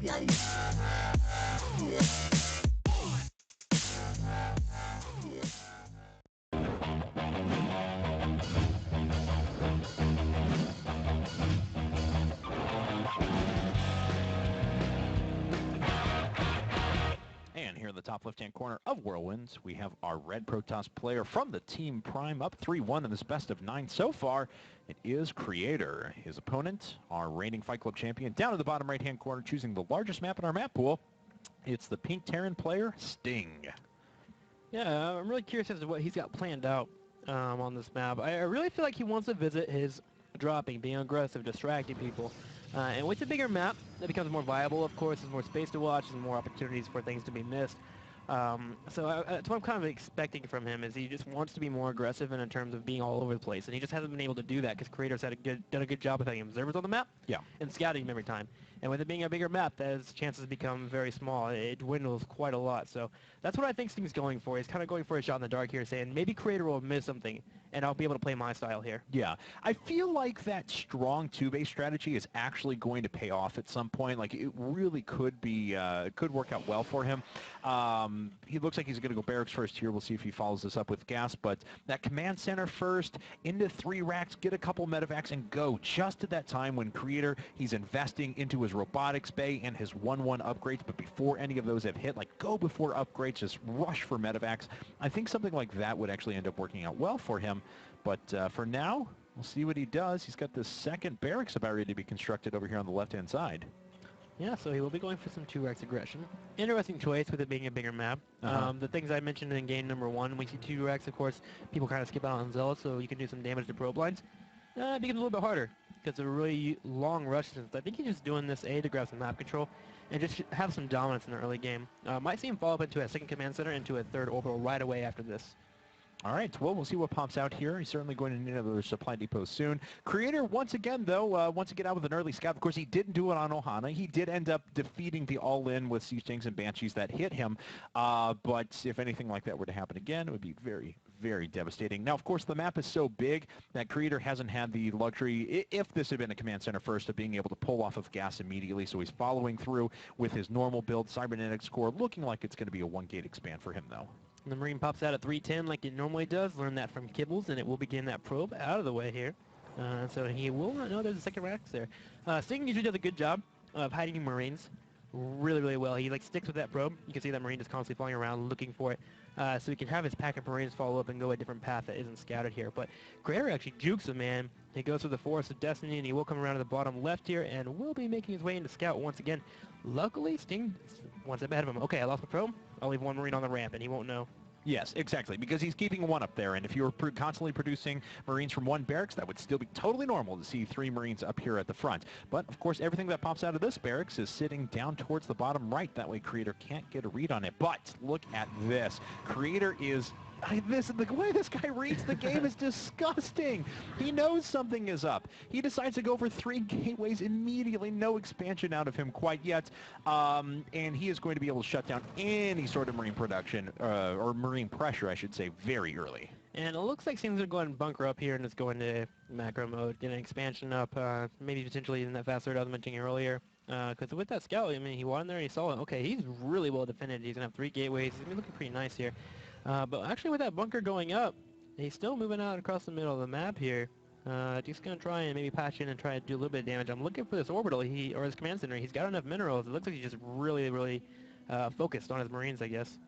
And here in the top left-hand corner of Whirlwinds, we have our red Protoss player from the Team Prime, up 3-1 in this best of 9 so far. It is Creator. His opponent, our reigning Fight Club champion, down in the bottom right-hand corner, choosing the largest map in our map pool. It's the Pink Terran player, Sting. Yeah, I'm really curious as to what he's got planned out on this map. I really feel like he wants to visit his dropping, being aggressive, distracting people. And with a bigger map, that becomes more viable, of course. There's more space to watch, there's more opportunities for things to be missed. So that's what I'm kind of expecting from him, is he just wants to be more aggressive in terms of being all over the place. And he just hasn't been able to do that because Creator's done a good job of having observers on the map and scouting him every time. And with it being a bigger map, his chances become very small. It dwindles quite a lot. So that's what I think Sting's going for. He's kind of going for a shot in the dark here, saying maybe Creator will miss something, and I'll be able to play my style here. Yeah, I feel like that strong two-base strategy is actually going to pay off at some point. Like, it really could be, could work out well for him. He looks like he's going to go barracks first here. We'll see if he follows this up with gas. But that command center first, into 3 racks, get a couple medevacs, and go just at that time when Creator, he's investing into his robotics bay and his 1-1 upgrades. But before any of those have hit, like, go before upgrades, just rush for medevacs. I think something like that would actually end up working out well for him. But for now, we'll see what he does. He's got the second barracks about ready to be constructed over here on the left-hand side. Yeah, so he will be going for some 2 racks aggression. Interesting choice with it being a bigger map. The things I mentioned in game number 1, when you see 2 racks, of course, people kind of skip out on Zealot, so you can do some damage to probe lines. It becomes a little bit harder because of a really long rush distance. I think he's just doing this, to grab some map control and just have some dominance in the early game. Might see him follow up into a second command center, into a 3rd orbital right away after this. All right, well, we'll see what pops out here. He's certainly going to need another supply depot soon. Creator, once again, though, wants to get out with an early scout. Of course, he didn't do it on Ohana. He did end up defeating the all-in with Siege Tanks and Banshees that hit him. But if anything like that were to happen again, it would be very, very devastating. Now, of course, the map is so big that Creator hasn't had the luxury, if this had been a command center first, of being able to pull off of gas immediately. So he's following through with his normal build, Cybernetics Core, looking like it's going to be a 1-gate expand for him, though. And the Marine pops out at 310 like it normally does. Learn that from Kibbles, and it will begin that probe out of the way here. So he will not know there's a second racks there. Sting usually does a good job of hiding Marines really, really well. He sticks with that probe. You can see that Marine is constantly flying around looking for it. So he can have his pack of Marines follow up and go a different path that isn't scouted here. But Creator actually jukes him, man. He goes through the Forest of Destiny, and he will come around to the bottom left here, and will be making his way into scout once again. Luckily, Sting one step ahead of him. Okay, I lost my probe. I'll leave 1 Marine on the ramp, and he won't know. Yes, exactly, because he's keeping 1 up there, and if you were constantly producing Marines from 1 barracks, that would still be totally normal to see 3 Marines up here at the front. But, of course, everything that pops out of this barracks is sitting down towards the bottom right. That way Creator can't get a read on it. But look at this. Creator is... the way this guy reads the game is disgusting. He knows something is up. He decides to go for 3 gateways immediately. No expansion out of him quite yet. And he is going to be able to shut down any sort of Marine production, or Marine pressure, I should say, very early. And it looks like Sting's going to go ahead and bunker up here and just go into macro mode, get an expansion up, maybe potentially in that fast third I was mentioning earlier. Because with that scout, I mean, he won there and he saw it. Okay, he's really well defended. He's going to have 3 gateways. He's going to be looking pretty nice here. But actually with that bunker going up, he's still moving out across the middle of the map here. Just going to try and maybe patch in and try to do a little bit of damage. I'm looking for this orbital, or his command center. He's got enough minerals. It looks like he's just really, really focused on his Marines, I guess.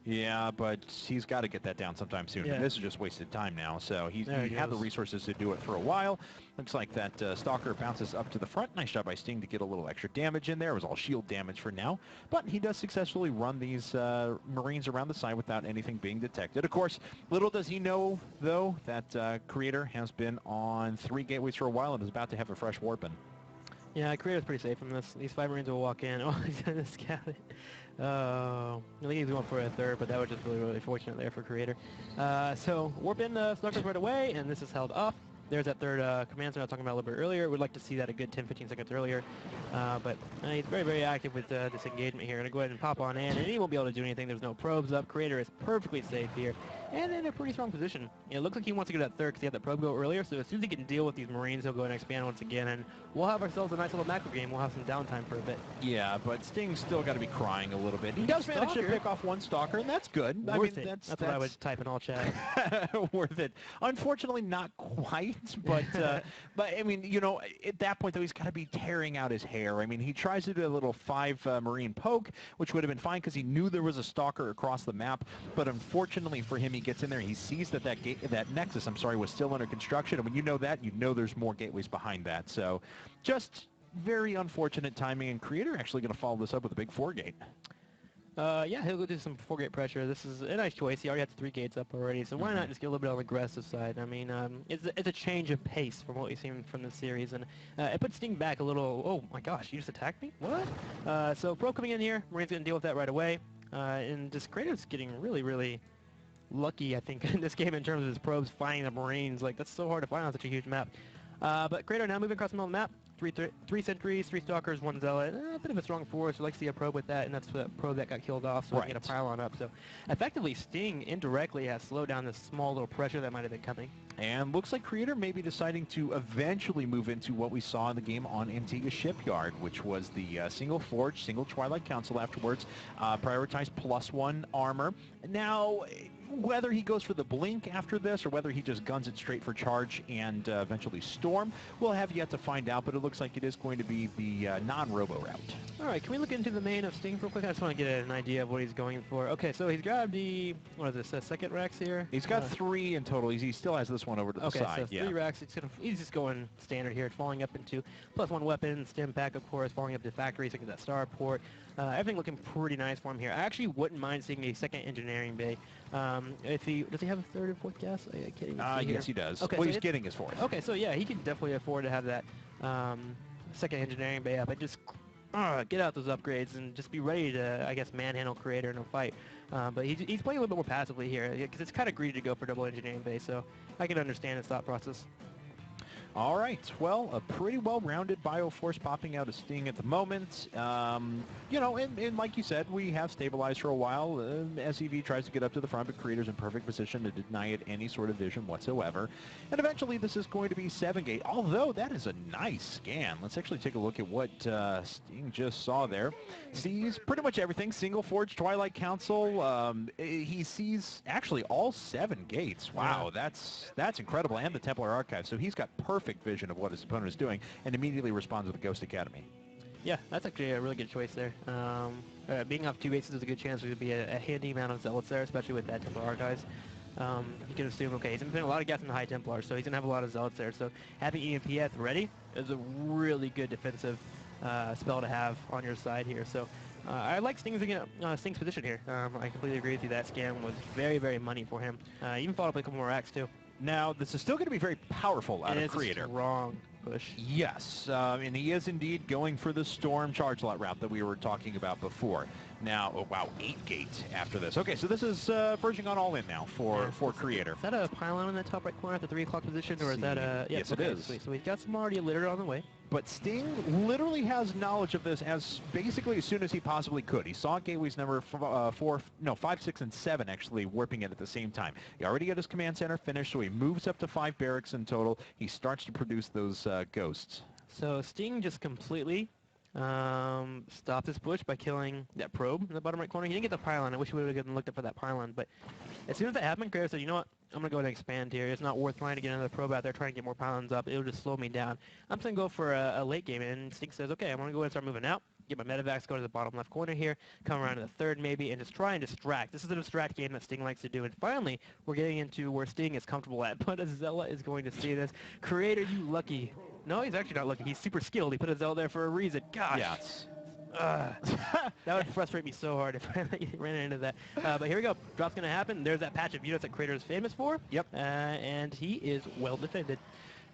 Yeah, but he's got to get that down sometime soon. Yeah. This is just wasted time now. So he had the resources to do it for a while. Looks like that Stalker bounces up to the front. Nice job by Sting to get a little extra damage in there. It was all shield damage for now. But he does successfully run these Marines around the side without anything being detected. Of course, little does he know, though, that Creator has been on 3 gateways for a while and is about to have a fresh warping. Yeah, Creator's pretty safe from this. These 5 Marines will walk in. Oh, he's going to scout it. I think he's going for a 3rd, but that was just really, really fortunate there for Creator. So warp in Stalkers right away, and this is held off. There's that third command center I was talking about a little bit earlier. Would like to see that a good 10-15 seconds earlier. But he's very, very active with this engagement here. Going to go ahead and pop on in, and he won't be able to do anything. There's no probes up. Creator is perfectly safe here, and in a pretty strong position. It looks like he wants to go to that third because he had that probe go earlier. So as soon as he can deal with these Marines, he'll go and expand once again, and we'll have ourselves a nice little macro game. We'll have some downtime for a bit. Yeah, but Sting's still got to be crying a little bit. He does manage to pick off one Stalker, and that's good. Worth it. That's what I would type in all chat. Worth it. Unfortunately, not quite, but I mean, you know, at that point though, he's got to be tearing out his hair. I mean, he tries to do a little 5 Marine poke, which would have been fine because he knew there was a Stalker across the map. But unfortunately for him, he gets in there. He sees that that Nexus, I'm sorry, was still under construction. And when you know that, you know there's more gateways behind that. So, just very unfortunate timing. And Creator actually going to follow this up with a big 4 gate. Yeah, he'll go do some 4 gate pressure. This is a nice choice. He already has 3 gates up already, so why not just get a little bit on the aggressive side? I mean, it's a change of pace from what we've seen from the series, and it puts Sting back a little. Oh my gosh, you just attacked me? What? So Pro coming in here, Marine's gonna deal with that right away, and just Kratos getting really, really lucky, I think, in this game in terms of his probes finding the Marines. Like, that's so hard to find on such a huge map. But Kratos now moving across the middle of the map. 3 sentries, 3 stalkers, 1 zealot. A bit of a strong force. We'd like to see a probe with that, and that's that probe that got killed off, so we can get a pylon up. So effectively, Sting indirectly has slowed down this small little pressure that might have been coming. And looks like Creator may be deciding to eventually move into what we saw in the game on Antigua Shipyard, which was the single Forge, single Twilight Council afterwards, prioritized +1 armor. Now, whether he goes for the blink after this or whether he just guns it straight for charge and eventually storm, we'll have yet to find out, but it looks like it is going to be the non-robo route. All right, can we look into the main of Sting real quick? I just want to get an idea of what he's going for. Okay, so he's grabbed the, what is this, second racks here? He's got 3 in total. He still has this one over to the side. Okay, so 3 racks. He's just going standard here, falling up into +1 weapon, stim pack, of course, falling up to factory, so get that star port. Everything looking pretty nice for him here. I actually wouldn't mind seeing a second engineering bay. Does he have a 3rd and 4th gas? I can't even see here. Yes, he does. Okay, well, so he's getting his 4th. Okay, so yeah, he can definitely afford to have that second engineering bay up and just get out those upgrades and just be ready to, I guess, manhandle Creator in a fight. But he's playing a little bit more passively here because it's kind of greedy to go for double engineering bay, so I can understand his thought process. All right, well, a pretty well-rounded Bioforce popping out of Sting at the moment. You know, and like you said, we have stabilized for a while. SEV tries to get up to the front, but Creator's in perfect position to deny it any sort of vision whatsoever. And eventually this is going to be 7 gate, although that is a nice scan. Let's actually take a look at what Sting just saw there. Sees pretty much everything. Single Forge, Twilight Council. He sees actually all 7 gates. Wow, yeah. that's incredible. And the Templar Archive. So he's got perfect vision of what his opponent is doing and immediately responds with the Ghost Academy. Yeah, that's actually a really good choice there. Being off 2 bases is a good chance there to be a handy amount of zealots there, especially with that Templar Archives. You can assume, okay, he's been putting a lot of gas in the High Templar, so he's going to have a lot of zealots there. So having EMPS ready is a really good defensive spell to have on your side here. So I like Sting's position here. I completely agree with you. That scan was very, very money for him. Even followed up with a couple more racks, too. Now, this is still going to be very powerful out of Creator. It's a strong push. Yes, and he is indeed going for the Storm charge lot route that we were talking about before. Now, oh wow, 8 gate after this. Okay, so this is verging on all in now for Creator. Is that a pylon in the top right corner at the 3 o'clock position, or is that a... Yes, it is. Sweet. So we've got some already littered on the way. But Sting literally has knowledge of this as basically as soon as he possibly could. He saw gateways number 5, 6, and 7 actually warping it at the same time. He already got his command center finished, so he moves up to 5 barracks in total. He starts to produce those ghosts. So Sting just completely stopped his push by killing that probe in the bottom right corner. He didn't get the pylon. I wish we would have looked up for that pylon, but as soon as that happened, Kratos said, you know what, I'm going to go ahead and expand here. It's not worth trying to get another probe out there, trying to get more pylons up. It'll just slow me down. I'm just going to go for a late game, and Sting says, okay, I'm going to go ahead and start moving out, get my medevacs, go to the bottom left corner here, come around to the 3rd maybe, and just try and distract. This is a distract game that Sting likes to do, and finally, we're getting into where Sting is comfortable at, but a Zealot is going to see this. Creator, you lucky. No, he's actually not lucky. He's super skilled. He put a Zealot there for a reason. Gosh. Yes. That would frustrate me so hard if I ran into that. But here we go. Drop's going to happen. There's that patch of units that Creator is famous for. Yep. And he is well defended.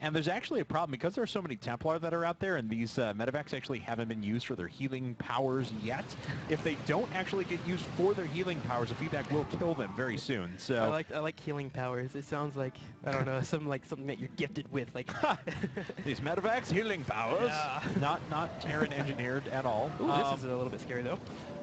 And there's actually a problem because there are so many Templar that are out there, and these medevacs actually haven't been used for their healing powers yet. If they don't actually get used for their healing powers, the feedback will kill them very soon. So I like healing powers. It sounds like, I don't know, something that you're gifted with. Like these medevacs healing powers, yeah. not Terran engineered at all. Ooh, this is a little bit scary though.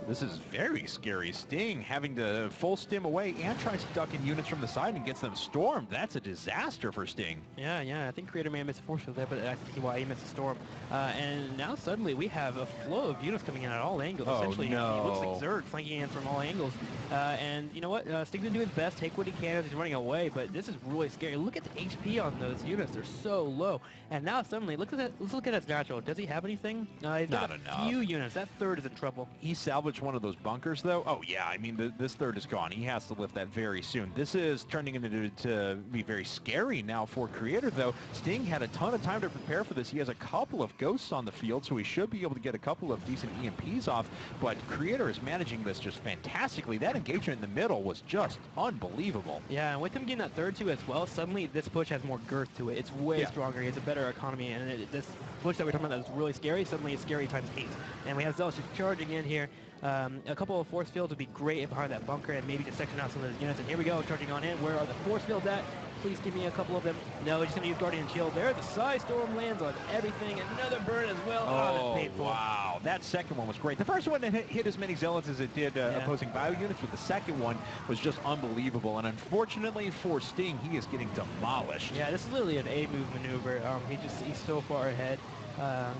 This is very scary. Sting having to full stim away and tries to duck in units from the side and gets them stormed. That's a disaster for Sting. Yeah. I think Creator may have missed a force field there, but I see why he missed a storm. And now suddenly we have a flow of units coming in at all angles. Oh, Essentially, no. it looks like Zerg flanking in from all angles. And you know what? Sting's gonna do his best, take what he can as he's running away, but this is really scary. Look at the HP on those units. They're so low. And now suddenly, let's look at his natural. Does he have anything? He's got Not a enough. few units. That third is in trouble. He salvaged one of those bunkers, though. Oh, yeah. I mean, this third is gone. He has to lift that very soon. This is turning into to be very scary now for Creator, though. Sting had a ton of time to prepare for this. He has a couple of ghosts on the field, so he should be able to get a couple of decent EMPs off. But Creator is managing this just fantastically. That engagement in the middle was just unbelievable. Yeah, and with him getting that third too as well, suddenly this push has more girth to it. It's way stronger. He has a better economy, and this push that we're talking about that was really scary, suddenly it's scary times 8. And we have Zealous just charging in here. A couple of force fields would be great behind that bunker and maybe just section out some of those units. And here we go, charging on in. Where are the force fields at? Please give me a couple of them. No, he's just going to use Guardian Shield there. The Psy Storm lands on everything. Another burn as well. Oh, that's painful. wow. That second one was great. The first one hit as many Zealots as it did opposing bio units, but the second one was just unbelievable. And unfortunately for Sting, he is getting demolished. Yeah, this is literally an A-move maneuver. He's so far ahead.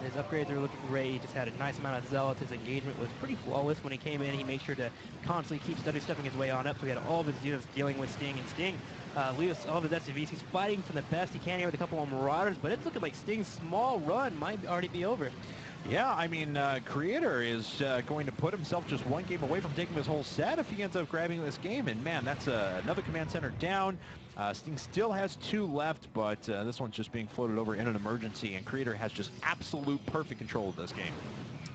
His upgrades are looking great. He just had a nice amount of Zealots. His engagement was pretty flawless when he came in. He made sure to constantly keep stepping his way on up. So he had all of his units dealing with Sting. And Sting leaves all of his SCVs. He's fighting for the best he can here with a couple of Marauders. But it's looking like Sting's small run might already be over. Yeah, I mean, Creator is going to put himself just one game away from taking this whole set if he ends up grabbing this game. And, man, that's another command center down. Sting still has 2 left, but this one's just being floated over in an emergency, and Creator has just absolute perfect control of this game.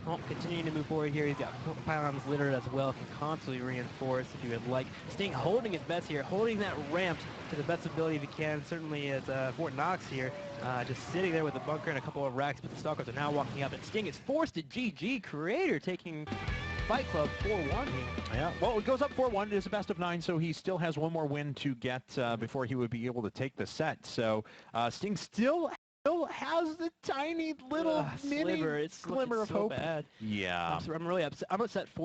Well, continuing to move forward here, he's got pylons littered as well, can constantly reinforce if you would like. Sting holding his best here, holding that ramp to the best ability if he can. Certainly as Fort Knox here, just sitting there with a bunker and a couple of racks, but the Stalkers are now walking up, and Sting is forced to GG. Creator taking Fight Club 4-1 here. Yeah, well, it goes up 4-1. It is a best of 9, so he still has one more win to get before he would be able to take the set. So Sting still has the tiny little mini Sliver. It's glimmer of so hope. bad. Yeah. I'm really upset. I'm upset for